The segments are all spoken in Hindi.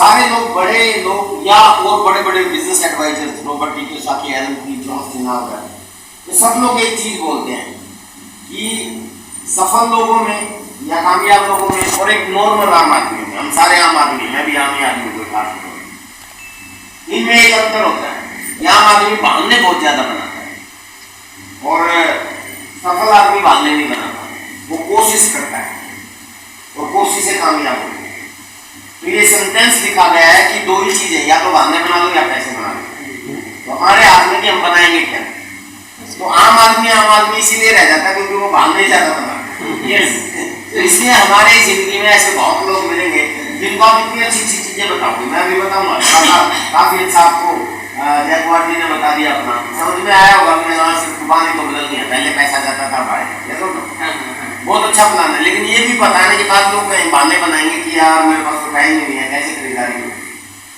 सारे लोग, बड़े लोग या और बड़े बड़े business advisers, Robert T Kiyosaki, Alan P, John सीनागर, तो सब लोग एक चीज बोलते हैं कि सफल लोगों में या कामयाब लोगों में और एक नॉर्मल आम आदमी में, हम सारे आम आदमी, मैं भी आम आदमी को खास, इनमें एक अंतर होता है। ये आम आदमी बहाने बहुत ज्यादा बनाता है और सफल आदमी बहाने नहीं बनाता, वो कोशिश करता है और कोशिश से कामयाब होता है। तो ये सेंटेंस लिखा गया है कि दो ही चीजें, या तो बहाने बना लो या पैसे बना लो। तो हमारे हाथ में कि हम बनाएंगे क्या। तो आम आदमी इसीलिए रह जाता है क्योंकि वो बहाने ज्यादा बनाता है। तो इसलिए हमारे जिंदगी में ऐसे बहुत लोग मिलेंगे जिनको आप इतनी अच्छी अच्छी चीजें बताओगे, मैं भी बताऊंगा काफी अच्छा आपको जयकुमार जी ने बता दिया अपना, समझ में आया होगा। अपने यहाँ सिर्फ जुबान तो बदल दिया, पहले पैसा जाता था भाई, बहुत अच्छा प्लान है। लेकिन ये भी बताने के बाद लोग कहीं बहाने बनाएंगे कि यार मेरे पास तो टाइम नहीं है, कैसे खरीदारी करूं।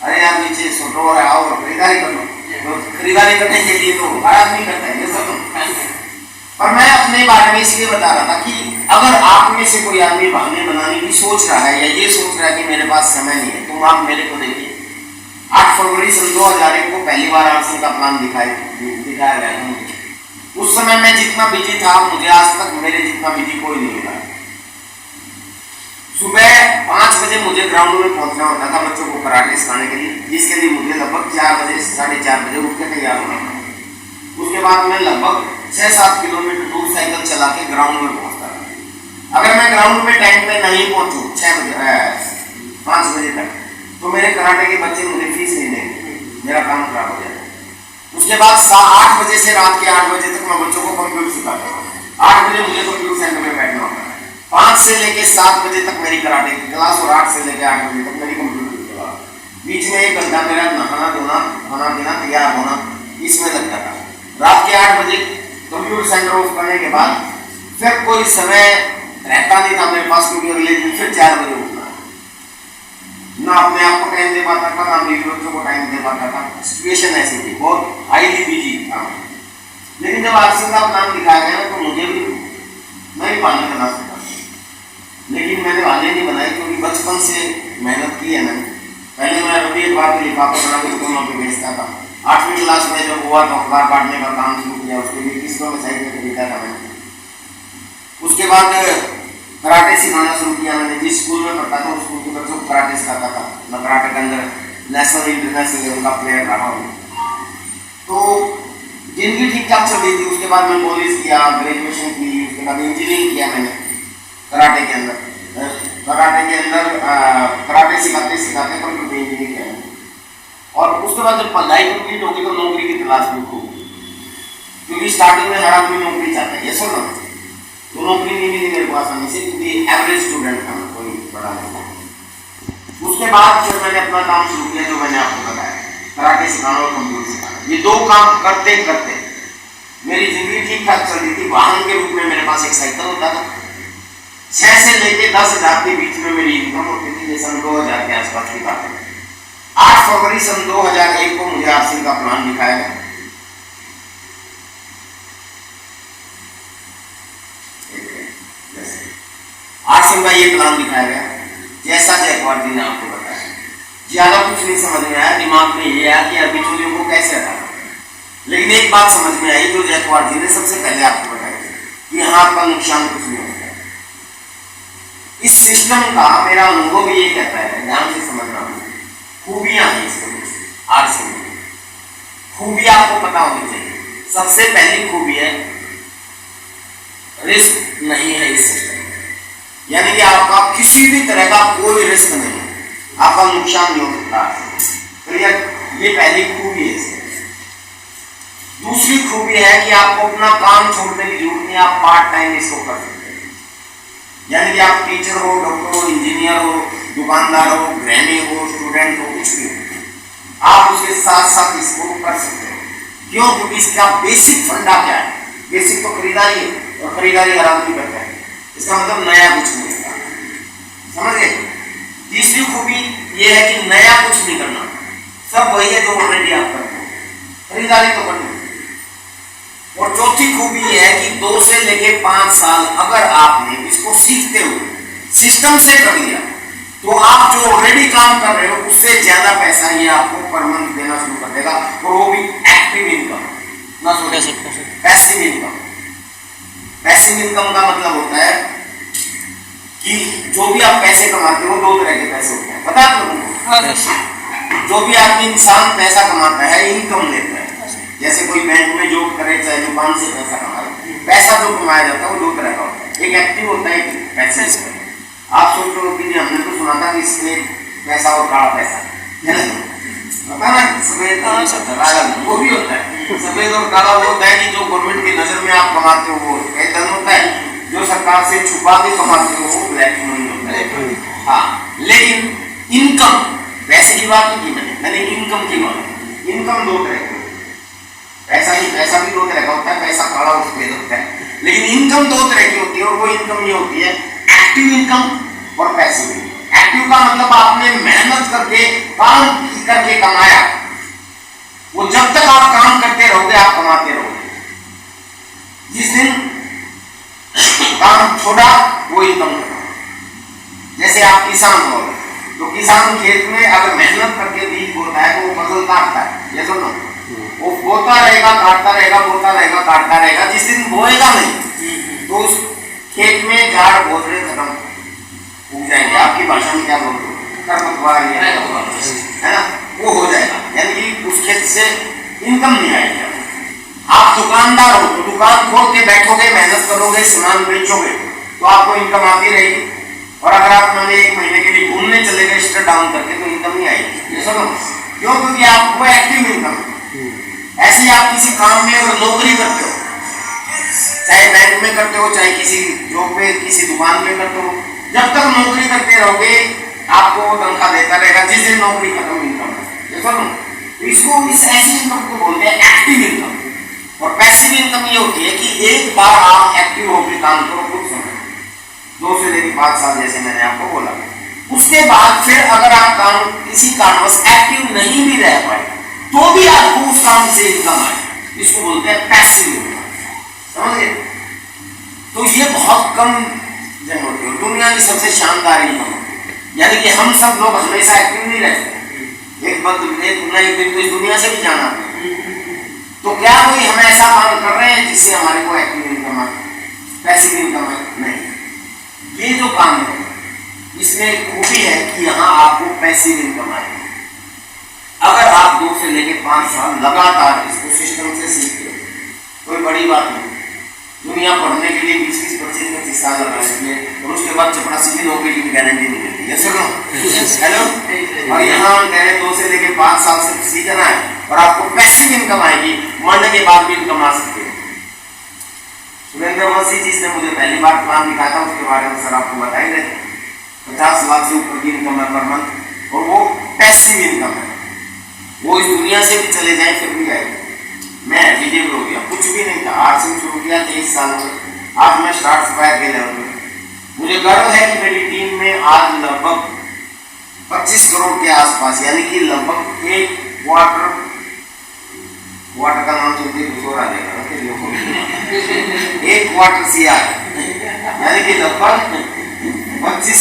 अरे यार नीचे सोटो और आओ खरीदारी कर लो। तो खरीदारी करने के लिए तो हर आदमी करता है ये सब। और मैं अपने बारे में इसलिए बता रहा था कि अगर आप में से कोई आदमी बहाने बनाने की सोच रहा है या ये सोच रहा है कि मेरे पास समय नहीं है, तो आप मेरे को देखिए 8 फरवरी सन 2001 को पहली बार आरसिंह का प्लान दिखाया गया था। उस समय मैं जितना बिजी था, मुझे आज तक मेरे जितना बिजी कोई नहीं मिला। सुबह 5 बजे मुझे ग्राउंड में पहुंचना होता था बच्चों को कराटे सिखाने के लिए, जिसके लिए मुझे लगभग 4 बजे 4:30 बजे उठ के तैयार होना था। उसके बाद मैं लगभग 6-7 किलोमीटर दूर साइकिल चला के ग्राउंड में पहुंचता था। अगर मैं ग्राउंड में टाइम पे नहीं पहुंचूं 5 बजे तक, तो मेरे कराटे के बच्चे मुझे फीस नहीं देंगे, मेरा काम खराब हो जाएगा। उसके बाद 8 बजे से रात के 8 बजे तक मैं बच्चों को कंप्यूटर सिखाता हूँ। 8 बजे मुझे कंप्यूटर सेंटर में बैठना होता है। 5 से लेके 7 बजे तक मेरी कराटे की क्लास और 8 से लेके 8 बजे तक मेरी कंप्यूटर की क्लास। बीच में 1 घंटा मेरा नहाना धोना, खाना पीना, तैयार होना इसमें लगता था। रात के 8 बजे कंप्यूटर सेंटर ऑफ करने के बाद फिर कोई समय रहता नहीं था मेरे पास, क्योंकि अगले दिन फिर 4 बजे उठना, ना अपने आप को टाइम दे पाता था, ना मेरे बच्चों को टाइम दे पाता था। सिचुएशन ऐसी थी, बहुत हाईली बिजी था। लेकिन जब आरसिंह का प्लान दिखाया गया तो मुझे भी, मैं भी बहाने बना सकता, लेकिन मैंने बहाने नहीं बनाए क्योंकि बचपन से मेहनत की है मैंने। पहले मैं रबी अखबार के लिफाफे बना के दुकानों पे बेचता था। 8वीं क्लास में जब हुआ तो अखबार बांटने का काम शुरू किया, उसके लिए किस्तों में साइकिल खरीदा था मैंने। उसके बाद कराटे सिखाना शुरू किया मैंने। जिस स्कूल में पढ़ता था उस स्कूल के बच्चों को कराटे सिखाता था। मैं कराटे के अंदर नेशनल इंटरनेशनल लेवल का प्लेयर रहा हूँ। तो जिंदगी ठीक ठाक चल रही थी। उसके बाद मैं कॉलेज किया, ग्रेजुएशन की, उसके बाद इंजीनियरिंग किया मैंने कराटे के अंदर। कराटे सिखाते सिखाते कंप्यूटर इंजीनियरिंग किया मैंने। और उसके बाद जब पढ़ाई कंप्लीट होगी तो नौकरी की तलाश में खूब, क्योंकि स्टार्टिंग में हर आदमी नौकरी चाहता है, ये सुनो। तो नौकरी नहीं मिली मेरे को आसानी से, क्योंकि एवरेज स्टूडेंट था, कोई बड़ा नहीं। उसके बाद फिर मैंने अपना काम शुरू किया जो मैंने आपको बताया, कराटे सिखाना और कंप्यूटर सिखाना। ये 2 काम करते करते मेरी जिंदगी ठीक ठाक चल रही थी। वाहन के रूप में मेरे पास एक साइकिल होता था। 6 से लेके 10,000 के बीच में मेरी इनकम होती थी। ये सन 2000 के आसपास की बात है। 8 फरवरी सन 2001 को मुझे आरसिंह का प्लान दिखाया गया। आरसिंह का ये प्लान दिखाया गया जैसा जयकुमार जी ने आपको बताया। ज्यादा कुछ नहीं समझ में आया, दिमाग में ये आया कि अभी बिचौलियों को कैसे हटाना। लेकिन एक बात समझ में आई जो जयकुमार जी ने सबसे पहले आपको बताया कि यहाँ आपका नुकसान कुछ नहीं होता। इस सिस्टम का मेरा अनुभव ये कहता है, ध्यान से समझना, खूबियां हैं इसमें। आरसिंह में खूबी आपको पता होनी चाहिए। सबसे पहली खूबी है रिस्क नहीं है इस सिस्टम में, यानी कि आपका किसी भी तरह का कोई रिस्क नहीं है, आपका नुकसान नहीं हो सकता। क्लियर? ये पहली खूबी है इसमें। दूसरी खूबी है कि आपको अपना काम छोड़ने की जरूरत नहीं, आप पार्ट टाइम इसको कर सकते हैं। यानी कि आप टीचर हो, डॉक्टर हो, इंजीनियर हो, दुकानदार हो, गृहिणी हो, स्टूडेंट हो, कुछ भी हो, आप उसके साथ साथ इसको कर सकते हो। क्यों? क्योंकि इसका बेसिक फंडा क्या है? बेसिक तो खरीदारी है, और खरीदारी हर आदमी करता है। इसका मतलब नया कुछ नहीं होता, समझ गए? तीसरी खूबी ये है कि नया कुछ नहीं करना, सब वही है जो ऑलरेडी आप करते हो, खरीदारी तो करनी। और चौथी खूबी ये है कि 2 से लेके 5 साल अगर आपने इसको सीखते हुए सिस्टम से कर लिया, तो आप जो ऑलरेडी काम कर रहे हो उससे पैसा ये आपको पर मंथ देना शुरू कर देगा, और वो भी एक्टिव इनकम, ना पैसिव इनकम। पैसिव इनकम का मतलब होता है कि जो भी आप पैसे कमाते हो, दो तरह के पैसे होते हैं, पता है आप लोगों को? जो भी आदमी इंसान पैसा कमाता है, इनकम लेता है, जैसे कोई बैंक में जॉब करे, चाहे दुकान से पैसा कमाए, पैसा जो कमाया जाता है वो दो तरह का होता है, एक एक्टिव होता है, एक पैसिव। आप सोच रहे हो कि हमने तो सुना था कि सफेद पैसा और काला पैसा, पता ना, सफेद काला वो भी होता है। सफेद और काला वो होता है कि जो गवर्नमेंट की नजर में आप कमाते हो वो सफेद धन होता है, जो सरकार से छुपा के कमाते हो वो ब्लैक मनी होता है। हाँ, लेकिन इनकम, पैसे की बात नहीं की मैंने इनकम की बात। इनकम दो तरह की, पैसा भी दो तरह का होता है, पैसा काला और सफेद होता है, लेकिन इनकम दो तरह की होती है, और वो इनकम ये होती है एक्टिव इनकम और पैसिव इनकम। एक्टिव का मतलब आपने मेहनत करके, काम करके कमाया, वो जब तक आप काम करते रहोगे आप कमाते रहोगे। जिस दिन काम छोड़ा वो इनकम करना। जैसे आप किसान हो, तो किसान खेत में अगर मेहनत करके बीज बोता है तो वो फसल काटता है, ये सुनो, वो बोता रहेगा, काटता रहेगा, बोता रहेगा, काटता रहेगा। जिस दिन बोएगा नहीं तो उस खेत में झाड़ भोसले खत्म उग जाएंगे, आपकी भाषा में क्या बोलते हो, खरपतवार है ना, वो हो जाएगा, यानी कि उस खेत से इनकम नहीं आएगी। आप दुकानदार हो तो दुकान खोल के बैठोगे, मेहनत करोगे, सामान बेचोगे तो आपको इनकम आती रहेगी, और अगर आप मैंने एक महीने के लिए घूमने चले गए स्टर डाउन करके तो इनकम नहीं आएगी, ये सुनो, क्यों? क्योंकि आपको एक्टिव इनकम। ऐसे ही आप किसी काम में और नौकरी करते हो, चाहे बैंक में करते हो, चाहे किसी जॉब पे, किसी दुकान में करते हो, जब तक नौकरी करते रहोगे आपको तनख्वाह देता रहेगा, जिस दिन नौकरी खत्म इनकम है, ये सुनो। तो इसको, इस ऐसी इनकम को बोलते हैं एक्टिव इनकम। और पैसिव इनकम ये होती है कि एक बार आप एक्टिव होकर काम करो कुछ समय, 2 से लेकर 5 साल, जैसे मैंने आपको बोला, उसके बाद फिर अगर आप काम किसी कारणवश एक्टिव नहीं भी रह पाए तो भी आपको उस काम से इनकम आए, इसको बोलते हैं पैसिव इनकम, समझे? तो ये बहुत कम जन होती है, दुनिया की सबसे शानदार इनकम होती है, यानी कि हम सब लोग हमेशा एक्टिव नहीं रहते, एक दिन तो इस दुनिया से भी जाना है, तो क्या कोई हम ऐसा काम कर रहे हैं जिससे हमारे को एक्टिव इनकम आए, पैसिव इनकम आए? नहीं। ये जो काम है इसमें खूबी है कि यहाँ आपको पैसिव इनकम आएगी अगर आप 2 से लेकर 5 साल लगातार इसको सिस्टम से सीखते हो। कोई बड़ी बात नहीं, दुनिया पढ़ने के लिए 20-20, 25-25 साल लगा लेती है, और उसके बाद चपरासी की नौकरी की गारंटी नहीं मिलती है, सुनो हेलो। और यहाँ हम कह रहे 2 से लेकर 5 साल से सीखना है और आपको पैसिव इनकम आएगी, मरने के बाद भी इनकम आ सकती है। सुरेंद्र वंशी जी ने मुझे पहली बार प्लान दिखाया था, उसके बारे में सर आपको बता ही रहे, 50 लाख से ऊपर की इनकम है पर मंथ, और वो पैसिव इनकम है, वो इस दुनिया से भी चले जाए फिर भी आएगी। मैं एलिजिबल हो गया, कुछ भी नहीं था, 8 से शुरू किया, 23 साल में आज मैं स्टार्ट स्क्वायर के लेवल में। मुझे गर्व है कि मेरी टीम में आज लगभग 25 करोड़ के आसपास, यानी कि लगभग एक वाटर का नाम सुनते कुछ और आ जाएगा, एक क्वार्टर CR, यानी कि लगभग 25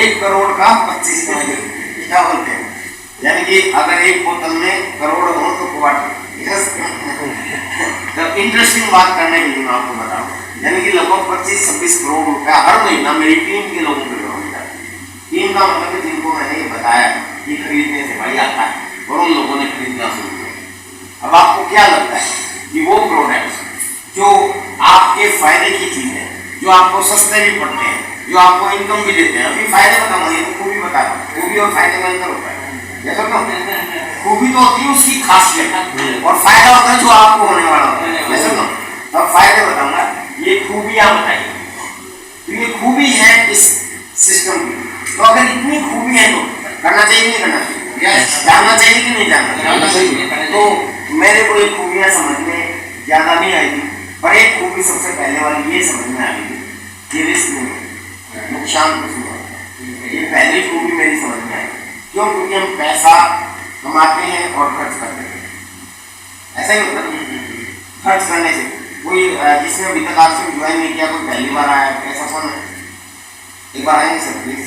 1 करोड़ का 25 क्या बोलते हैं, यानी कि अगर एक बोतल में करोड़ हो तो क्वार्टर। तो इंटरेस्टिंग बात करने के लिए मैं आपको बताऊं, यानी कि लगभग 25-26 करोड़ रुपया हर महीना मेरी टीम के लोगों को मिलता है। टीम का मतलब है जिनको मैंने ये बताया कि खरीदने से भाई आता है, और उन लोगों ने खरीदना शुरू किया। अब आपको क्या लगता है कि वो प्रोडक्ट जो आपके फायदे की चीज है, जो आपको सस्ते भी पड़ते हैं, जो आपको इनकम भी देते हैं, अभी फायदे बताऊंगा, ये तो खूबी बता, खूबी और फायदे में अंतर होता है, जैसा ना खूबी तो होती है उसकी खासियत, और फायदा होता है जो आपको होने वाला होता है, जैसा ना। अब फायदे बताऊंगा, ये खूबियां बताइए, तो ये खूबी है इस सिस्टम की। तो अगर इतनी खूबी है तो करना चाहिए नहीं करना चाहिए, जानना चाहिए कि नहीं जानना चाहिए? तो मेरे को ये खूबियां समझ में ज्यादा नहीं आई थी, पर एक खूबी सबसे पहले वाली ये समझ में आई थी कि रिस्क नहीं, नुकसान कुछ नहीं होता, ये पहली खूबी मेरी समझ में आई। क्यों? क्योंकि हम पैसा कमाते हैं और खर्च करते हैं, ऐसा ही होता है। खर्च करने से कोई जिसने अभी तक आपसे ज्वाइन नहीं किया, कोई पहली बार आया, ऐसा कौन है? एक बार आएंगे sir please,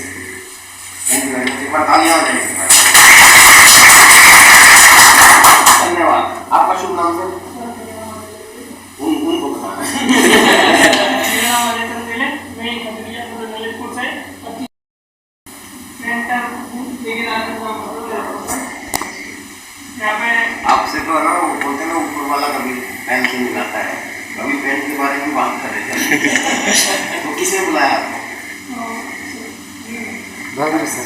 thank you very much. एक बार तालियां हो जाएंगे। धन्यवाद। आपका शुभ नाम सर? उनको बताना। आपसे तो ना वो बोलते ना ऊपर वाला कभी पैन से मिलाता है, कभी पैन के बारे में बात कर रहे थे। तो किसने बुलाया आपको? सर।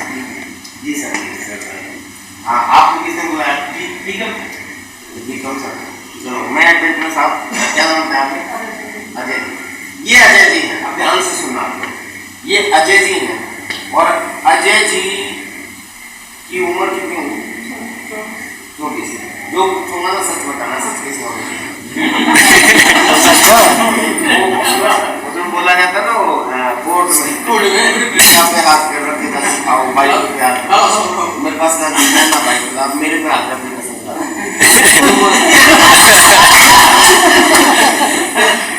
जी सर। हाँ, आपको किसने बुलाया? विक्रम सर। चलो मैं एडमिन साहब, क्या नाम है आपके? अजय जी। ये अजय जी हैं, आप ध्यान से सुनना आप लोग। ये अजय जी हैं और अजय जी की उम्र कितनी होगी? 24। जो पूछूंगा ना सच बताना, सच कैसे होगी? बोला जाता ना वो कोर्ट में पे हाथ कर रखे था, सिखाओ बाइक पे हाथ। मेरे पास ना जीना ना बाइक, आप मेरे पे हाथ रखने का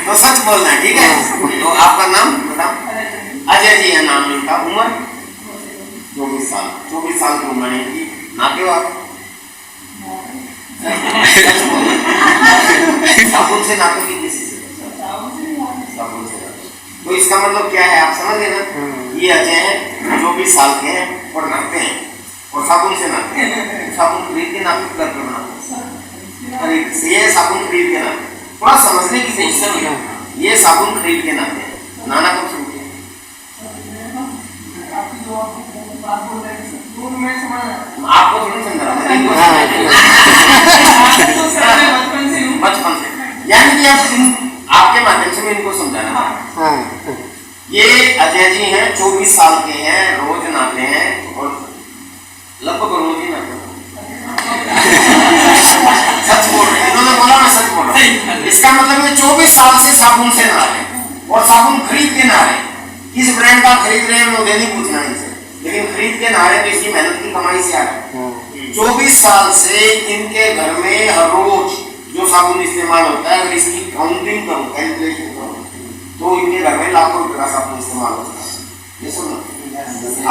तो सच बोलना है, ठीक है? तो आपका नाम बताओ? अजय जी है नाम इनका। उम्र 24 साल। 24 साल की उम्र इनकी। नाते हो आप? साबुन से नाते की किसी से? साबुन से। तो इसका मतलब क्या है आप समझ गए ना? ये अजय हैं, 24 साल के हैं और नहाते हैं और साबुन से नहाते हैं। साबुन खरीद के नाते घर पे बनाते हैं। ये साबुन खरीद के नाते, थोड़ा समझने की कोशिश करिए। ये साबुन खरीद के नाते हैं। नाना कब शुरू किया? आपको थोड़ी समझा बचपन से, यानी कि आपके माध्यम से मैं इनको समझाना है। ये अजय जी हैं, 24 साल के हैं, रोज नहाते हैं और लगभग रोज ही नहाते हैं। सच बोल रहे हैं, इन्होंने बोला मैं सच बोल रहा हूँ। इसका मतलब ये 24 साल से साबुन से नहा रहे हैं और साबुन खरीद के नहा रहे हैं। किस ब्रांड का खरीद रहे हैं मुझे नहीं पूछना इनसे, लेकिन खरीद के नहा रहे हैं तो इसकी मेहनत की कमाई से आ रहा है। 24 साल से इनके घर में हर रोज जो साबुन इस्तेमाल होता है, अगर इसकी काउंटिंग करो, कैलकुलेशन करो, तो इनके घर में लाखों रुपए का साबुन इस्तेमाल होता है। ये सुनो,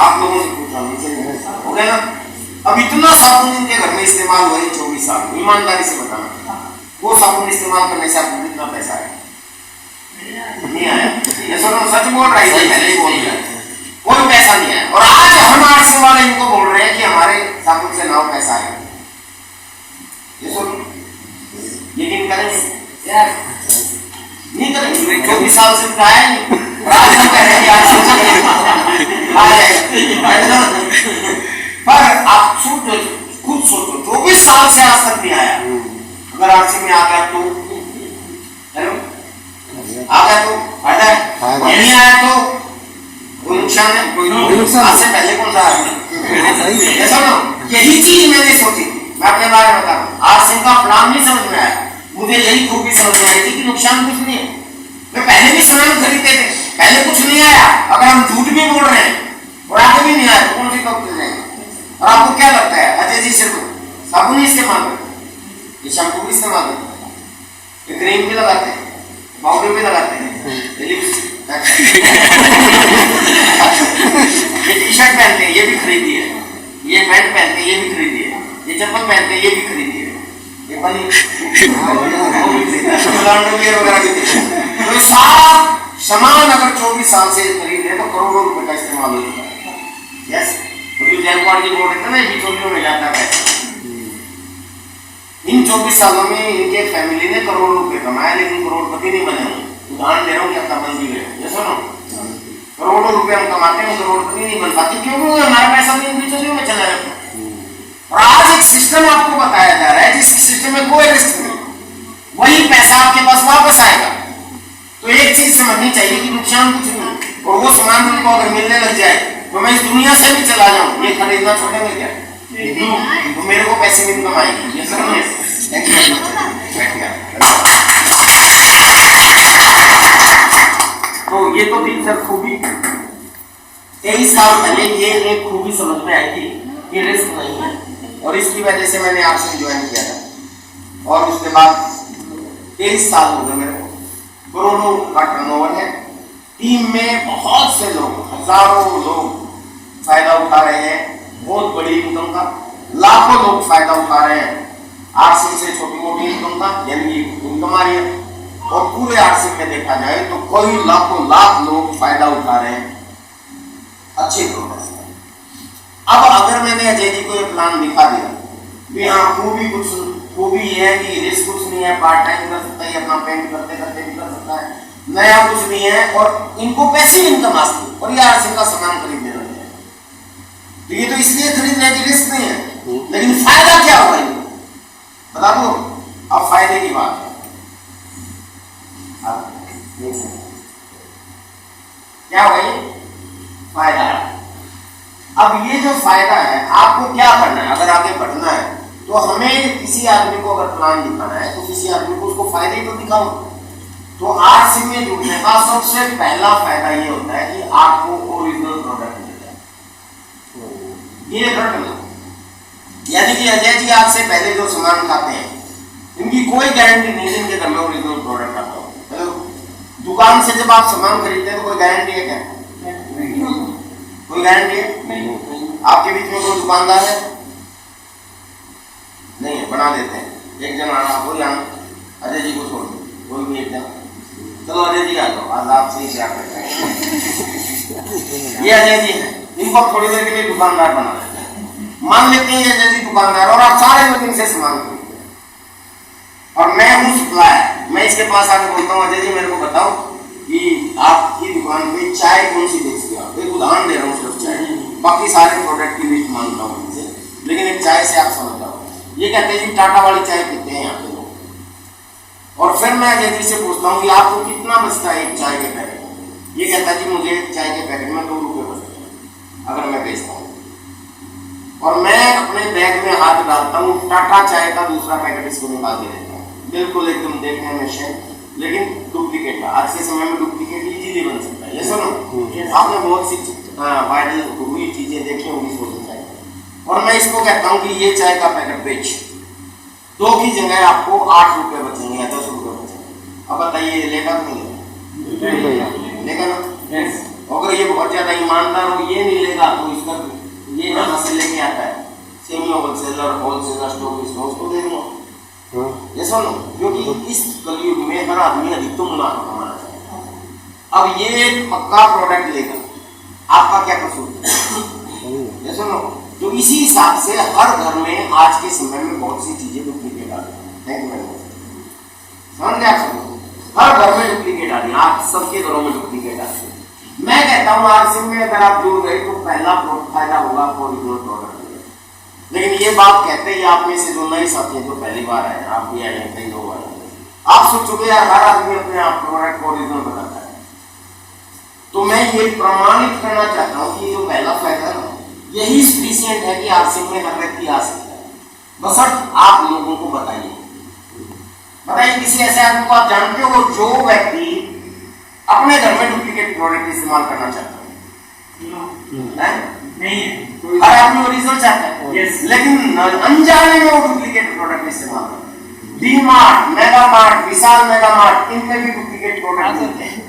आप लोगों से पूछ रहा हूँ, हो गया ना? अब इतना साबुन इनके घर में इस्तेमाल हुआ है 24 साल। ईमानदारी से बताना, वो साबुन इस्तेमाल करने से आपको कितना पैसा आया? नहीं आया। ये सुनो, सच बोल रहा है, पहले ही बोल दिया, कोई पैसा नहीं आया। और आज हम आरसी वाले इनको बोल रहे हैं कि हमारे साबुन से नाव पैसा आएगा। ये सुनो, यकीन करेंगे? नहीं करेंगे। 24 साल से उठाया नहीं, आज हम कह रहे हैं पर आप खुद सोचो, 24 साल से आज तक नहीं आया। अगर आरसी में आ गया तो हेलो आ गया तो फायदा है, नहीं आया तो कोई नुकसान है? कोई नुकसान। आज से पहले कौन सा आया? ऐसा ना, यही चीज मैंने सोची। मैं अपने बारे में बता रहा हूँ, आरसी का प्लान नहीं समझ में आया, मुझे यही खूबी समझ में आई थी कि नुकसान कुछ नहीं है। मैं पहले भी सामान खरीदते थे, पहले कुछ नहीं आया। अगर हम झूठ भी बोल रहे हैं और आगे भी नहीं आया तो कौन सी कब जाएंगे? और आपको क्या लगता है अजय जी से तो साबुन ही इस्तेमाल करते हैं, ये शैम्पू भी इस्तेमाल करते हैं, ये क्रीम भी लगाते हैं, पाउडर भी लगाते हैं, ये टी शर्ट पहनते हैं, ये भी खरीदी है, ये पैंट पहनते हैं, ये भी खरीदी है, ये चप्पल पहनते हैं, ये भी खरीदी है, ये बनी वगैरह भी। तो सारा सामान अगर 24 साल से खरीद रहे तो करोड़ों रुपए का इस्तेमाल हो जाता है। यस, जो जयपुर जी बोल रहे थे ना, ये बिचौलियों में जाता है। इन 24 सालों में इनके फैमिली ने करोड़ों रुपए कमाए, लेकिन करोड़पति नहीं बने। उदाहरण दे रहा हूँ कि अपना बन भी गए। ये सुनो, करोड़ों रुपए हम कमाते हैं, करोड़पति नहीं बन पाते, क्योंकि हमारा पैसा भी इन बिचौलियों में चला जाता है। और आज एक सिस्टम आपको बताया जा रहा है जिस सिस्टम में कोई रिस्क नहीं, वही पैसा आपके पास वापस आएगा। तो एक चीज समझनी चाहिए कि नुकसान कुछ नहीं, और वो सामान उनको अगर मिलने लग जाए तो मैं इस दुनिया से भी चला जाऊं, ये खरीदना छोड़ेंगे क्या? तो मेरे को पैसे भी कमाएंगे। ये समझे? तो ये तो थी सर खूबी। 23 साल पहले ये एक खूबी समझ में आई थी कि रिस्क नहीं है, और इसकी वजह से मैंने आपसे ज्वाइन किया था। और उसके बाद 23 साल हो गए मेरे को, करोड़ों का टर्नओवर है, टीम में बहुत से लोग, हजारों लोग फायदा उठा रहे हैं। वो बहुत बड़ी इनकम का, लाखों लोग फायदा उठा रहे हैं। आरसी से छोटी मोटी इनकम का, यानी इनकम आ रही है, और पूरे आरसी में देखा जाए तो कोई लाखों लाख लोग फायदा उठा रहे हैं अच्छे प्रोडक्ट से। अब अगर मैंने अजय जी को ये प्लान दिखा दिया कि हाँ खूबी ये है कि रिस्क कुछ नहीं है, पार्ट टाइम कर सकता है, अपना पेंट करते करते भी कर सकता है, नया कुछ नहीं है, और इनको पैसिव इनकम आती है और ये आरसी का सामान खरीदने लगे हैं, तो ये तो इसलिए खरीदने की रिस्क नहीं है, लेकिन फायदा क्या होगा इनको बता दो। अब फायदे की बात है, क्या होगा ये फायदा। अब ये जो फायदा है, आपको क्या करना है अगर आगे बढ़ना है, तो हमें किसी आदमी को अगर प्लान दिखाना है तो किसी आदमी को उसको फायदे तो दिखाओ। तो आरसी में जुड़ने का सबसे पहला फायदा ये होता है कि आपको ओरिजिनल प्रोडक्ट मिल जाए। ये घटना यानी कि अजय जी आपसे पहले जो सामान खाते हैं इनकी कोई गारंटी नहीं है इनके घर में ओरिजिनल प्रोडक्ट आता हो। दुकान से जब आप सामान खरीदते हैं तो कोई गारंटी है क्या? कोई गारंटी है नहीं। आपके बीच में कोई दुकानदार है? नहीं है, बना देते हैं। एक जन आना, कोई आना, अजय जी को छोड़ दो, कोई भी एक जन, चलो अजय जी आ जाओ, आज आप सही क्या करते हैं। ये अजय जी है, इनको थोड़ी देर के लिए दुकानदार बना देते हैं। मान लेते हैं अजय जी दुकानदार और आप सारे लोग इनसे सामान खरीदते हैं और मैं हूँ सप्लायर। मैं इसके पास आके बोलता हूँ अजय जी मेरे को बताओ कि आपकी दुकान पे चाय कौन सी बेचते हो आप? एक उदाहरण दे रहा हूँ सिर्फ चाय, बाकी सारे प्रोडक्ट की लिस्ट मांगता हूँ इनसे, लेकिन एक चाय से आप समझ जाओ। ये कहते हैं जी टाटा वाली चाय पीते हैं यहाँ पे लोग। और फिर मैं अजय जी से पूछता हूँ कि आपको कितना बचता है एक चाय के पैकेट में? ये कहता है जी मुझे चाय के पैकेट में 2 रुपये बचते हैं अगर मैं बेचता हूँ। और मैं अपने बैग में हाथ डालता हूँ, टाटा चाय का दूसरा पैकेट इसको निकाल के देता हूँ, बिल्कुल एकदम देखने में शेयर, लेकिन डुप्लीकेट का। आज के समय में डुप्लीकेट इजीली बन सकता है। ये सुनो, आपने बहुत सी वायरल हुई चीजें देखी होंगी सोशल चाय, और मैं इसको कहता हूँ कि ये चाय का पैकेट बेच, 2 की जगह आपको 8 रुपये बचेंगे या 10 रुपये बचेंगे। अब बताइए लेगा नहीं लेगा ना? अगर ये बहुत ज्यादा ईमानदार हो, ये नहीं लेगा तो इसका ये जहाँ से लेके आता है सेमी होलसेलर स्टोर उसको दे दूंगा। ये सुनो, क्योंकि इस कलयुग में हर आदमी अधिकतम मुनाफा कमाना चाहता है। अब ये पक्का प्रोडक्ट लेगा, आपका क्या कसूर है? ये सुनो, तो इसी हिसाब से हर घर में आज के समय में बहुत सी चीजें डुप्लीकेट आ रही है। समझ गया? हर घर में डुप्लीकेट आ रही है, आप सबके घरों में डुप्लीकेट आ रही है। मैं कहता हूँ आरसी में अगर आप जुड़ गए तो पहला फायदा होगा ओरिजिनल प्रोडक्ट। लेकिन ये बात कहते ही आप में से जो नए साथी जो पहली बार आए, आप भी आए, कई लोग आए, आप सोचोगे यार हर आदमी अपने आप प्रोडक्ट ओरिजिनल बनाता है। तो मैं ये प्रमाणित करना चाहता हूँ कि जो पहला फायदा है यही सफिशिएंट है कि आरसी में हर व्यक्ति आ सकता है, बशर्ते आप लोगों को बताइए किसी ऐसे आदमी को आप जानते हो जो व्यक्ति अपने घर में डुप्लीकेट प्रोडक्ट इस्तेमाल करना चाहता है? नहीं है। हर आदमी ओरिजिनल चाहता है, लेकिन अनजाने में वो डुप्लीकेट प्रोडक्ट इस्तेमाल करता है। डी मार्ट, मेगा मार्ट, विशाल मेगा मार्ट, इनमें भी डुप्लीकेट प्रोडक्ट मिलते हैं।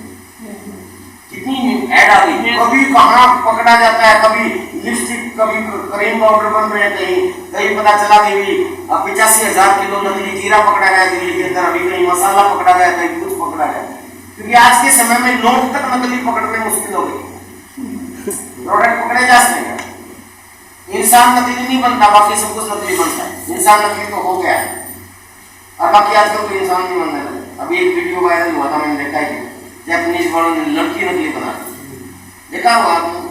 कितनी ऐड आ रही, कभी कहाँ पकड़ा जाता है, कभी लिपस्टिक, कभी क्रीम पाउडर बन रहे हैं, कहीं पता चला कि 85,000 किलो नकली जीरा पकड़ा गया दिल्ली के अंदर, अभी कहीं मसाला पकड़ा गया, कहीं कुछ पकड़ा गया। क्योंकि आज के समय में लोग तक नकली पकड़ने मुश्किल हो गई, प्रोडक्ट पकड़े जा सकेगा। इंसान नकली नहीं बनता, बाकी सब कुछ नकली बनता है। इंसान नकली तो हो गया है और बाकी आजकल तो इंसान नहीं बनने लगे। अभी एक वीडियो वायरल हुआ था, मैंने देखा है, जापानीज वालों ने लड़की नकली बना देखा हुआ आपने?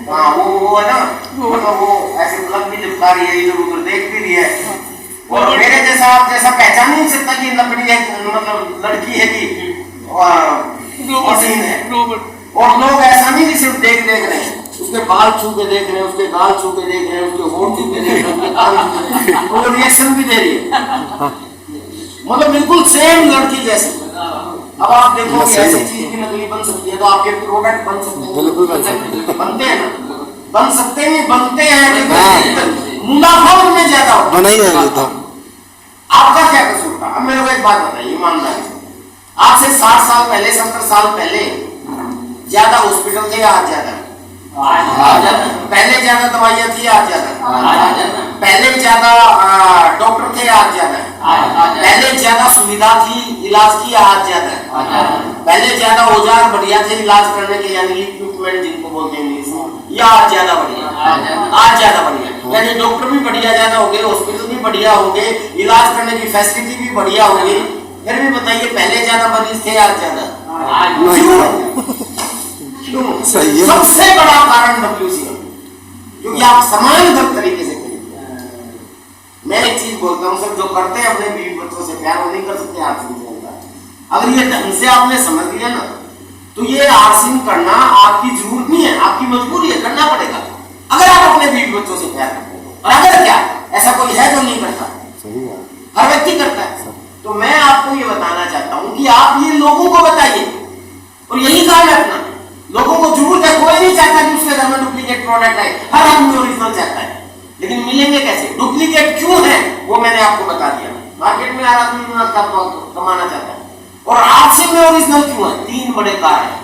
हाँ, वो है ना, मतलब वो ऐसे प्लग भी चिपका रही है, इधर उधर देख भी रही है, और मेरे जैसा आप जैसा पहचान नहीं सकता कि लकड़ी है, मतलब लड़की है कि मशीन है। और लोग ऐसा नहीं कि सिर्फ देख रहे हैं, उसके बाल छू के देख रहे हैं, उसके गाल छू के देख रहे हैं, उसके होंठ छू के देख रहे हैं, उसके कान छू के देख रहे हैं, वो रिएक्शन भी दे रही है, मतलब बिल्कुल सेम लड़की जैसी। अब आप देखो कि ऐसी चीज भी नकली बन सकती है, तो आपके प्रोडक्ट बन सकते हैं, बिल्कुल बनते हैं ना, बन सकते हैं, बनते हैं, मुनाफा उनमें ज्यादा होता है। आपका क्या कसूर था? अब मेरे को एक बात बताइए ईमानदारी से, आज से 60 साल पहले, 70 साल पहले ज्यादा हॉस्पिटल थे या आज ज्यादा? पहले ज्यादा दवाइयाँ थी, आज ज्यादा, पहले ज्यादा डॉक्टर थे, आज ज्यादा, पहले ज्यादा सुविधा थी इलाज की, आज ज्यादा, पहले ज्यादा औजार बढ़िया थे इलाज करने के, यानी इक्विपमेंट जिनको बोलते हैं इंग्लिश में, या आज ज्यादा बढ़िया, आज ज्यादा बढ़िया, यानी डॉक्टर भी बढ़िया ज्यादा हो गए, हॉस्पिटल भी बढ़िया हो गए, इलाज करने की फैसिलिटी भी बढ़िया हो गई। फिर भी बताइए पहले ज्यादा मरीज थे, आज ज्यादा, क्यों? सबसे बड़ा कारण WCM, क्योंकि आप समानांतर तरीके से करिए। मैं एक चीज बोलता हूँ सर, जो करते हैं अपने बीवी बच्चों से प्यार, वो नहीं कर सकते आरसिंग के अंदर। अगर ये ढंग से आपने समझ लिया ना, तो ये आरसिंग करना आपकी जरूरत नहीं है, आपकी मजबूरी है, करना पड़ेगा अगर आप अपने बीवी बच्चों से प्यार करते हो। और अगर क्या ऐसा कोई है जो नहीं करता, हर व्यक्ति करता है। तो मैं आपको ये बताना चाहता हूँ कि आप ये लोगों को बताइए, और यही काम है अपना। लोगों को जरूरत है, कोई नहीं चाहता कि उसके घर में डुप्लीकेट प्रोडक्ट आए, हर आदमी ओरिजिनल चाहता है, लेकिन मिलेंगे कैसे, डुप्लीकेट क्यों है वो मैंने आपको बता दिया। मार्केट में हर आदमी कमाना चाहता है, और आरसिंग में ओरिजिनल क्यों है, 3 बड़े कारण है,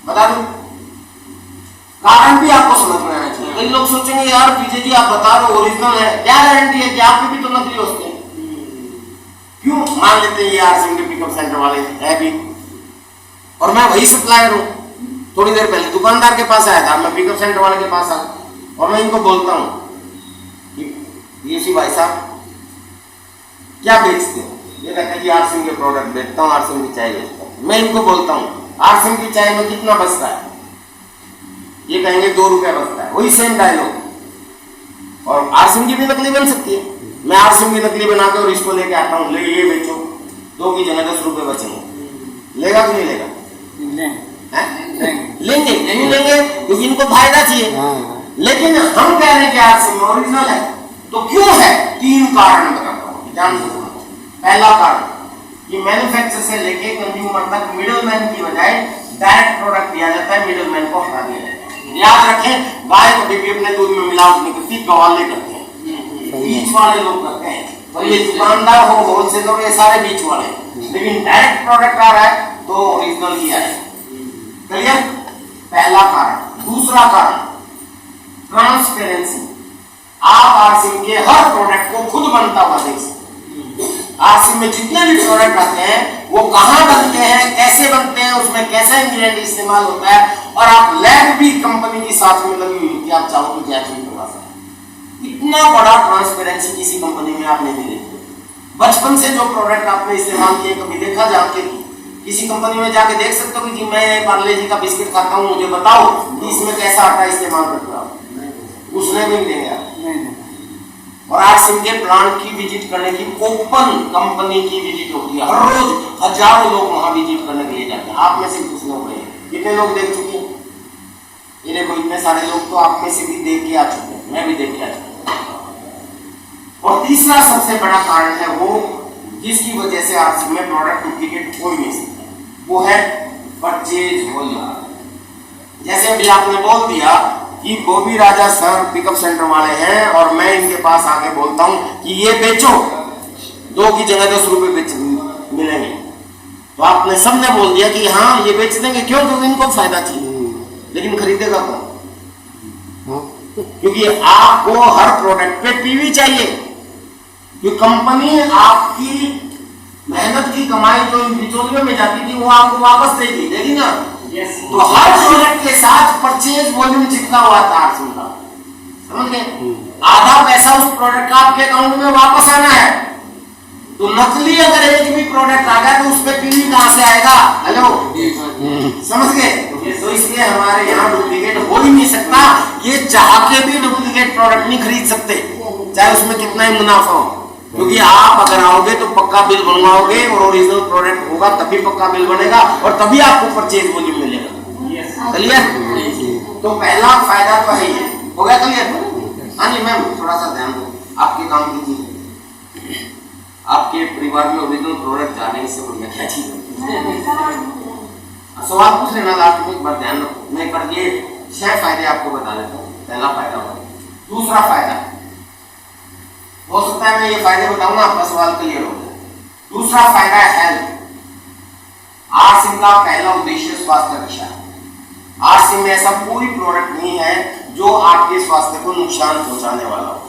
बता दूं। कारण भी आपको समझ में आना चाहिए। कई लोग सोचेंगे यार पीछे जी आप बता रहे हो ओरिजिनल है, क्या गारंटी है कि आपके भी तो नकली होते हैं। क्यों मान लेते हैं ये आरसिंग के पिकअप सेंटर वाले है भी, और मैं वही सप्लायर हूँ। थोड़ी देर पहले दुकानदार के पास आया था, मैं पिकअप सेंटर वाले के पास आया, और मैं इनको बोलता हूँ भाई साहब क्या बेचते हो, ये कहते हैं कि आरसिंग के प्रोडक्ट बेचता हूँ, आरसिंग की चाय बेचता हूँ। मैं इनको बोलता हूँ आरसिंग की चाय में कितना बचता है, ये कहेंगे 2 रुपए बचता है, वही सेम डायलॉग। और आरसिंग की भी नकली बन सकती है, मैं आरसिंग की नकली बना के और इसको लेके आता हूँ, ले ये बेचो, 2 की जगह 10 रुपए बचेंगे, लेगा कि नहीं लेगा? लेंगे, नहीं लेंगे क्योंकि इनको फायदा चाहिए। लेकिन हम कह रहे हैं कि आरसिंग ओरिजिनल है, तो क्यों है? 3 कारण बताता हूँ, ध्यान से सुनो। पहला कारण कि मैन्युफैक्चर से लेके कंज्यूमर तक मिडलमैन की बजाय डायरेक्ट प्रोडक्ट दिया जाता है, मिडलमैन को हटा दिया जाता है। याद रखें, गाय कभी भी अपने दूध में मिलावट नहीं करती, गवाले करते हैं, बीच वाले लोग करते हैं, और ये दुकानदार हो, होलसेलर, ये सारे बीच वाले। लेकिन डायरेक्ट प्रोडक्ट आ रहा है तो ओरिजिनल ही आएगा। क्लियर? पहला कारण। दूसरा कारण ट्रांसपेरेंसी। आप आरसिंग के हर प्रोडक्ट को खुद बनता हुआ देख सकते हैं। आरसिंग में जितने भी प्रोडक्ट आते हैं वो कहां बनते हैं, कैसे बनते हैं, उसमें कैसा इंग्रेडिएंट इस्तेमाल होता है, और आप लैब भी कंपनी के साथ में लगी हुई कि आप चाहो तो जांच भी करवा सकते। इतना बड़ा ट्रांसपेरेंसी किसी कंपनी में आप नहीं देखते। बचपन से जो प्रोडक्ट आपने इस्तेमाल किए, कभी देखा जाके किसी कंपनी में जाके देख सकते हो कि मैं पार्ले जी का बिस्किट खाता हूँ, मुझे बताओ कि इसमें कैसा आटा इस्तेमाल करते हो? उसने भी देंगे आप। और आरसिंग के प्लांट की विजिट करने की, ओपन कंपनी की विजिट होती है, हर रोज हजारों लोग वहां विजिट करने के लिए जाते हैं। आप में से कुछ लोग हैं, कितने लोग देख चुके हैं? ये देखो इतने सारे लोग तो आप में से भी देख के आ चुके हैं, मैं भी देख के आ चुका हूं। और तीसरा सबसे बड़ा कारण है वो जिसकी वजह से आरसिंग में प्रोडक्ट डुप्लीकेट हो ही नहीं सकता, वो है परचेज वॉल्यूम। जैसे अभी आपने बोल दिया कि बॉबी राजा सर पिकअप सेंटर वाले हैं, और मैं इनके पास आके बोलता हूं कि ये बेचो, 2 की जगह 10 रुपए मिलेंगे, तो आपने सबने बोल दिया कि हाँ ये बेच देंगे। क्यों? क्योंकि इनको फायदा चाहिए। लेकिन खरीदेगा कौन? क्योंकि आपको हर प्रोडक्ट पे पीवी चाहिए, क्योंकि कंपनी आपकी मेहनत की कमाई जो बिचौलियों में जाती थी वो आपको वापस देगी ना। तो हर प्रोडक्ट के साथ परचेज वॉल्यूम चिपका हुआ था आरसिंग का, समझ गए? आधा पैसा उस प्रोडक्ट का आपके अकाउंट में वापस आना है। तो नकली अगर एक भी प्रोडक्ट आ गया तो उस पर पीवी कहां से आएगा? हेलो, समझ गए? तो इसलिए हमारे यहाँ डुप्लीकेट हो ही नहीं सकता। ये चाह के भी डुप्लीकेट प्रोडक्ट नहीं खरीद सकते, चाहे उसमें कितना ही मुनाफा हो, क्योंकि आप अगर आओगे तो पक्का बिल बनवाओगे, और ओरिजिनल प्रोडक्ट होगा तभी पक्का बिल बनेगा, और तभी आपको परचेज वॉल्यूम मिलेगा। क्लियर? तो पहला फायदा तो है ये, हो गया क्लियर? हाँ जी मैम, थोड़ा सा ध्यान दो, आपके काम की चीज, आपके परिवार में ओरिजिनल प्रोडक्ट जाने इससे बढ़िया क्या चीज है? सवाल पूछ लेना लास्ट में, एक बार ध्यान रखो। मैं पर ये 6 फायदे आपको बता देता हूँ। पहला फायदा होगा। दूसरा फायदा, हो सकता है मैं ये फायदे बताऊंगा आपका सवाल क्लियर हो जाए। दूसरा फायदा है हेल्थ। आरसिंग का पहला उद्देश्य स्वास्थ्य रक्षा है। आरसी में ऐसा कोई प्रोडक्ट नहीं है जो आपके स्वास्थ्य को नुकसान पहुंचाने वाला हो,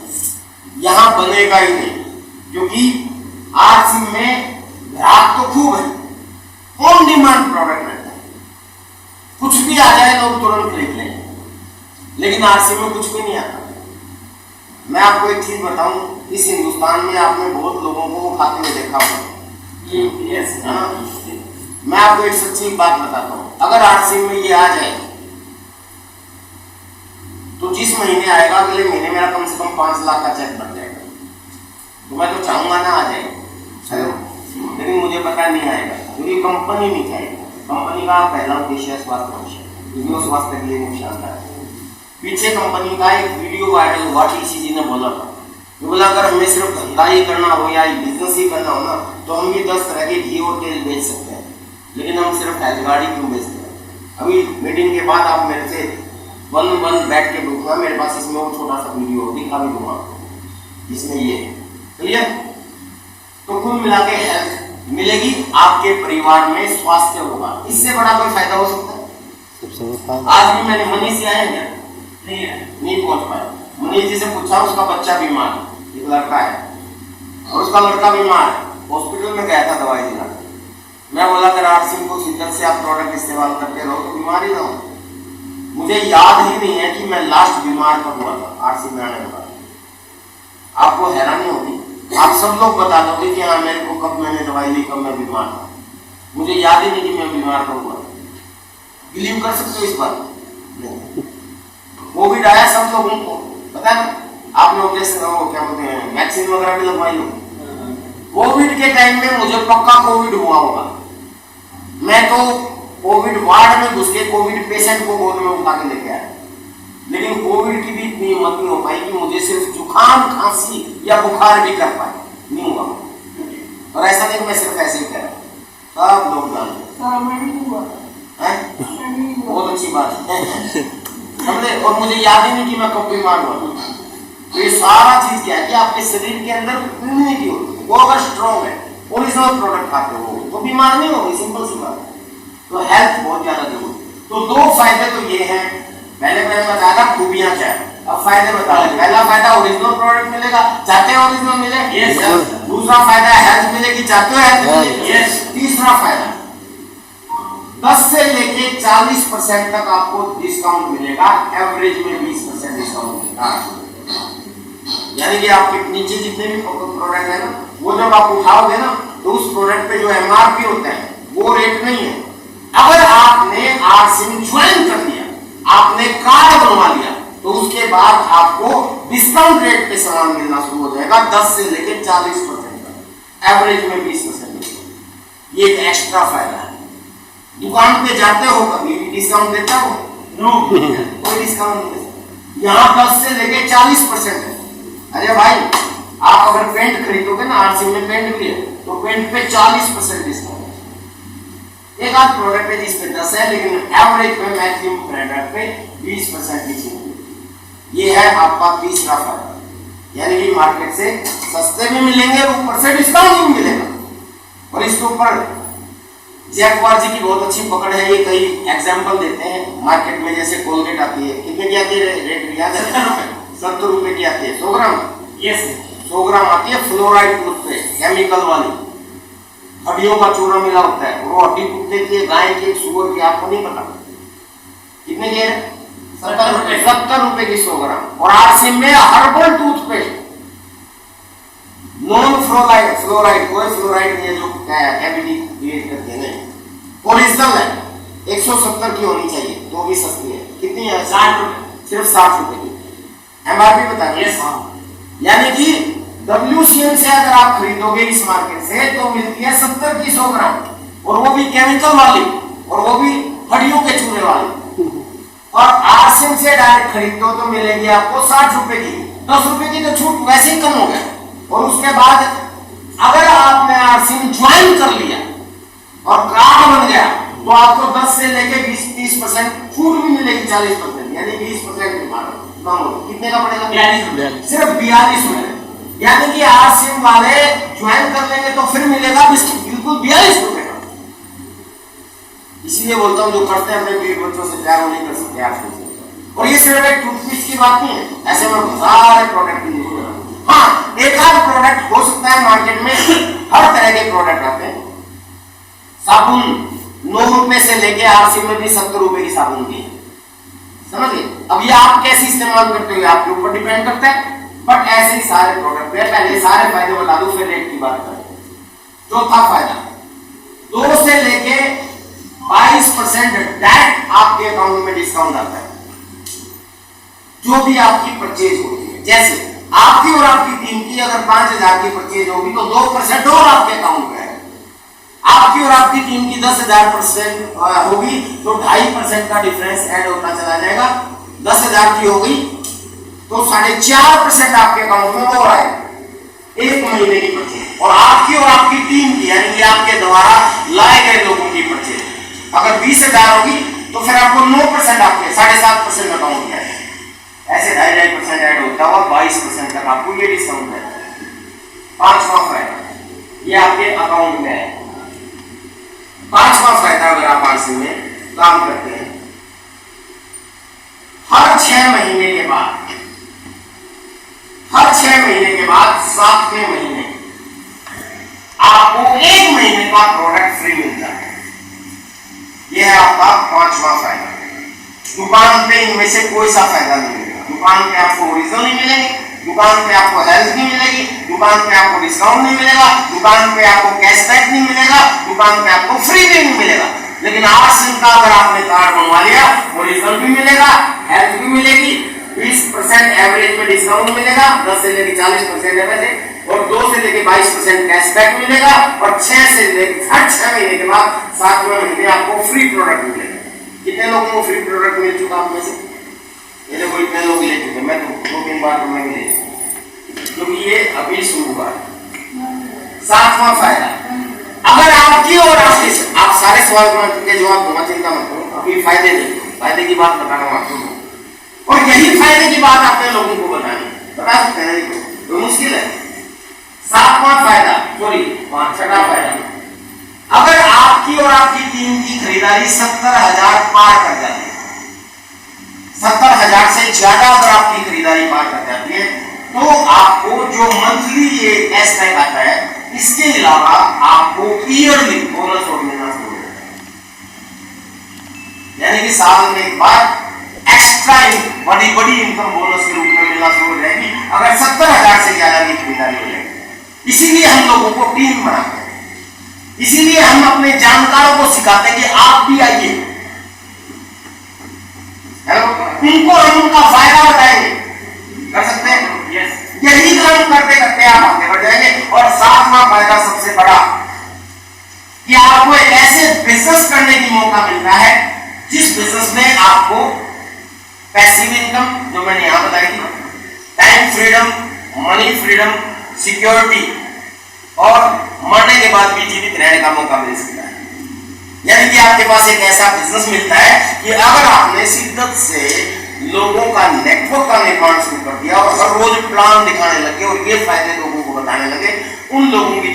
यहां बनेगा ही नहीं, क्योंकि आरसी में ग्राहक तो खूब है, ऑन डिमांड प्रोडक्ट रहता है, कुछ भी आ जाए लोग तुरंत खरीद लेंगे, लेकिन आरसी में कुछ भी नहीं आता। मैं आपको एक चीज बताऊं, इस हिंदुस्तान में आपने बहुत लोगों को खाते हुए देखा होगा। मैं आपको एक सच्ची बात बताता हूं, अगर आरसी में ये आ जाए तो जिस महीने आएगा अगले महीने मेरा कम से कम 5 लाख का चेक बन जाएगा। तो मैं तो चाहूंगा ना आ जाए, लेकिन मुझे पता नहीं आएगा, क्योंकि कंपनी नहीं चाहेगी। कंपनी का पहला उद्देश्य स्वास्थ्य रक्षा, क्योंकि वो स्वास्थ्य के लिए नुकसानदायक है। पीछे कंपनी का एक वीडियो वायरल हुआ, टीसीजी ने बोला था, बोला अगर हमें सिर्फ धंधा ही करना हो या बिजनेस ही करना हो ना, तो हम भी 10 तरह के घी और तेल बेच सकते हैं, लेकिन हम सिर्फ हेल्थ गाड़ी क्यों बेचते हैं। अभी मीटिंग के बाद आप मेरे से वन बैठ के पूछना, मेरे पास इसमें वो छोटा सा वीडियो दिखा भी दूंगा, इसमें ये क्लियर। तो कुल मिला के हेल्थ मिलेगी, आपके परिवार में स्वास्थ्य होगा, इससे बड़ा कोई फायदा हो सकता है। आज भी मैंने मनीष से आया क्या नहीं पहुंच पाया। मनीष जी से पूछा, उसका बच्चा बीमार है, एक लड़का है और उसका लड़का बीमार है, हॉस्पिटल में गया था दवाई दिला। मैं बोला अगर आरसी को शिद्दत से आप प्रोडक्ट इस्तेमाल करते रहो तो बीमार ही रहो। मुझे याद ही नहीं है कि मैं लास्ट बीमार कब हुआ था आरसी में आने के बाद। आपको हैरानी होगी, आप सब लोग बता दोगे कि हाँ मेरे को कब मैंने दवाई ली, कब मैं बीमार था। मुझे याद ही नहीं कि मैं बीमार कब हुआ। बिलीव कर सकते हो इस बात? कोविड आया सब लोगों को पता है ना, आप लोग जैसे क्या बोलते हैं वैक्सीन वगैरह भी लगवाई हो। कोविड के टाइम में मुझे पक्का कोविड हुआ होगा। मैं तो कोविड वार्ड में घुस के कोविड पेशेंट को गोद में उठा के लेके आया, लेकिन कोविड की भी इतनी हिम्मत नहीं हो पाई कि मुझे सिर्फ जुकाम खांसी या बुखार भी कर पाए, नहीं हुआ। और ऐसा नहीं कि मैं सिर्फ ऐसे ही कह रहा हूं, सब लोग जानते हैं। बहुत अच्छी बात है समझे। और मुझे याद ही नहीं कि मैं कब बीमार हुआ। तो ये सारा चीज क्या है कि आपके शरीर के अंदर इम्यूनिटी होती है, वो अगर स्ट्रॉन्ग है, ओरिजिनल प्रोडक्ट खाते हो तो बीमार नहीं होगी, सिंपल सी बात है। तो हेल्थ बहुत ज्यादा जरूरी। तो 2 फायदे तो ये हैं, पहले मैंने बताया खूबियां क्या है, अब फायदे बता रहे। पहला फायदा ओरिजिनल प्रोडक्ट मिलेगा, चाहते हैं ओरिजिनल मिले, यस। दूसरा फायदा हेल्थ मिलेगी, चाहते हो हेल्थ मिले, यस। तीसरा फायदा 10 से लेके 40% तक आपको डिस्काउंट मिलेगा, एवरेज में 20% डिस्काउंट मिलेगा। यानी कि आपके नीचे जितने भी प्रोडक्ट है ना, वो जब आप उठाओगे ना तो उस प्रोडक्ट पे जो एमआरपी होता है वो रेट नहीं है। अगर आपने आरसिम ज्वाइन कर लिया, आपने कार्ड बनवा लिया, तो उसके बाद आपको डिस्काउंट रेट पे सामान मिलना शुरू हो जाएगा, 10 से लेके 40% तक, एवरेज में 20%। ये एक एक्स्ट्रा फायदा है। दुकान पे जाते हो कभी डिस्काउंट देता हो? नो, कोई डिस्काउंट नहीं। यहाँ 10 से लेके 40% है। अरे भाई आप अगर पेंट खरीदोगे ना, आरसी में पेंट भी है, तो पेंट पे 40% डिस्काउंट। एक आध प्रोडक्ट है जिस पे 10 है, लेकिन एवरेज में मैक्सिमम प्रोडक्ट पे 20% की छूट। ये है आपका तीसरा फायदा, यानी कि मार्केट से सस्ते भी मिलेंगे, ऊपर से डिस्काउंट भी मिलेगा। और इसके ऊपर जैकवार जी की बहुत अच्छी पकड़ है, ये कई एग्जांपल देते हैं। मार्केट में जैसे कोलगेट आती है, कितने की आती है रेट याद है? 70 रुपए की आती है 100 ग्राम। यस, 100 ग्राम आती है फ्लोराइड टूथपेस्ट, केमिकल वाली, हड्डियों का चूरा मिला होता है। वो हड्डी कुत्ते की, गाय की, सुअर की, आपको नहीं पता कितने की है? 70 रुपए की 100 ग्राम। और आरसी में हर्बल टूथपेस्ट, नॉन फ्लोराइड, कोई फ्लोराइड नहीं है जो कैविटी क्रिएट करती है, नहीं, ओरिजिनल है। 170 की होनी चाहिए, तो भी सस्ती है। कितनी है? 60 रुपए, सिर्फ 60 रुपए की एमआरपी बता रहे हैं। यानी कि WCN से अगर आप खरीदोगे इस मार्केट से तो मिलती है 70 की 100 ग्राम, और वो भी केमिकल वाली, और वो भी हड्डियों के चूरे वाली। और आरसीएम से डायरेक्ट खरीदते हो तो मिलेगी आपको 60 रुपए की। 10 रुपए की तो छूट वैसे ही कम हो गया। और उसके बाद अगर आपने आरसीएम ज्वाइन कर लिया और कार्ड बन गया तो आपको 10 से लेके 20-30% छूट भी मिलेगी, 40%, यानी 20% की मार कितने का पड़ेगा? 42 रुपए, सिर्फ 42 रुपए। यानी कि आरसीएम वाले ज्वाइन कर लेंगे तो फिर मिलेगा बिल्कुल 42 रुपए का। इसीलिए बोलता हूँ जो करते हैं अपने बीवी बच्चों से प्यार वो नहीं कर सकते आप सोचते। और ये सिर्फ एक टूथपेस्ट की बात नहीं है, ऐसे में सारे प्रोडक्ट यूज हो रहे हैं। हाँ, एक आध प्रोडक्ट हो सकता है मार्केट में, हर तरह के प्रोडक्ट आते हैं। साबुन 9 रुपए से लेके आरसी में भी 70 रुपए की साबुन की है, समझिए। अब ये आप कैसे इस्तेमाल करते हो आपके ऊपर डिपेंड करता है, बट ऐसे ही सारे प्रोडक्ट है। पहले सारे फायदे बता दूं फिर रेट की बात करें। चौथा फायदा, 2 से लेके 22% डायरेक्ट आपके अकाउंट में डिस्काउंट आता है जो भी आपकी परचेज होती है। जैसे आपकी और आपकी टीम की अगर 5000 की परचेज होगी तो 2% और आपके अकाउंट में है। आपकी और आपकी टीम की 10,000% होगी तो 2.5% का डिफरेंस ऐड होता चला जाएगा। 10,000 की होगी तो 4.5% आपके अकाउंट में वो आएगा 1 महीने की परचेज। और आपकी टीम की यानी कि आपके द्वारा लाए गए लोगों की परचेज अगर 20,000 होगी तो फिर आपको 9% आपके 7.5% अकाउंट में आएगा। ऐसे 2.5% ऐड होता हुआ 22% तक आपको ये डिस्काउंट है। 5वां फायदा, ये आपके अकाउंट में है। 5वां फायदा, अगर आप आरसी में काम करते हैं, हर 6 महीने के बाद 7वें महीने आपको 1 महीने का प्रोडक्ट फ्री मिलता है। यह है आपका 5वां फायदा। दुकान पे इनमें से कोई सा फायदा नहीं मिलेगा। दुकान पे आपको ओरिजिनल नहीं मिलेगी, दुकान पे आपको हेल्थ नहीं मिलेगी, दुकान पे आपको डिस्काउंट नहीं मिलेगा, दुकान पे आपको कैशबैक नहीं मिलेगा, दुकान पे आपको फ्री भी नहीं मिलेगा। लेकिन 8 सिम का अगर आपने कार्ड बनवा लिया, ओरिजिनल भी मिलेगा, हेल्थ भी मिलेगी, 20% एवरेज में डिस्काउंट मिलेगा, 10 से लेकर 40% एवरेज, और 2 से लेकर 22% कैशबैक मिलेगा, और 6 से लेकर हर 6 महीने के बाद 7वें महीने आपको फ्री प्रोडक्ट मिलेगा। कितने लोगों को फ्री प्रोडक्ट मिल चुका आप में से? ये देखो इतने लोग ले चुके, मैं तो 2-3 बार तो मैं भी ले चुका, क्योंकि ये अभी शुरू हुआ है। 7वां फायदा, अगर आपकी और आपके आप सारे सवाल के जवाब दूंगा, चिंता मत करो, अभी फायदे देखो, फायदे की बात बताना आपको, और यही फायदे की बात आपने लोगों को बतानी, बता सकते हैं तो मुश्किल है। 7वां फायदा, सॉरी 6वां फायदा, अगर आपकी और आपकी टीम की खरीदारी 70,000 पार कर जाती है, 70,000 से ज्यादा अगर आपकी खरीदारी पार कर जाती है, तो आपको जो मंथली ये कैशबैक आता है, इसके अलावा आपको ईयरली बोनस और मिलना शुरू हो जाता है। यानी कि साल में एक बार एक्स्ट्रा बड़ी इनकम बोनस के रूप में मिलना शुरू हो जाएगी अगर 70,000 से ज्यादा की खरीदारी हो जाएगी। इसीलिए हम लोगों को टीम बनाते हैं, इसीलिए हम अपने जानकारों को सिखाते हैं कि आप भी आइए, उनको हम उनका फायदा बताएंगे। कर सकते हैं? यस। यही काम करते करते आप आगे बढ़ जाएंगे। और 7वां फायदा सबसे बड़ा, कि आपको एक ऐसे बिजनेस करने की मौका मिलता है जिस बिजनेस में आपको पैसिव इनकम, जो मैंने यहां बताई थी, time freedom, money freedom, security, और मरने के बाद भी जीवित रहने का मौका मिल सकता है। यानी कि आपके पास एक ऐसा बिजनेस मिलता है कि अगर आपने शिद्दत से लोगों का नेटवर्क का निर्माण शुरू कर दिया और हर रोज प्लान दिखाने लगे और ये फायदे लोगों को बताने लगे, उन लोगों की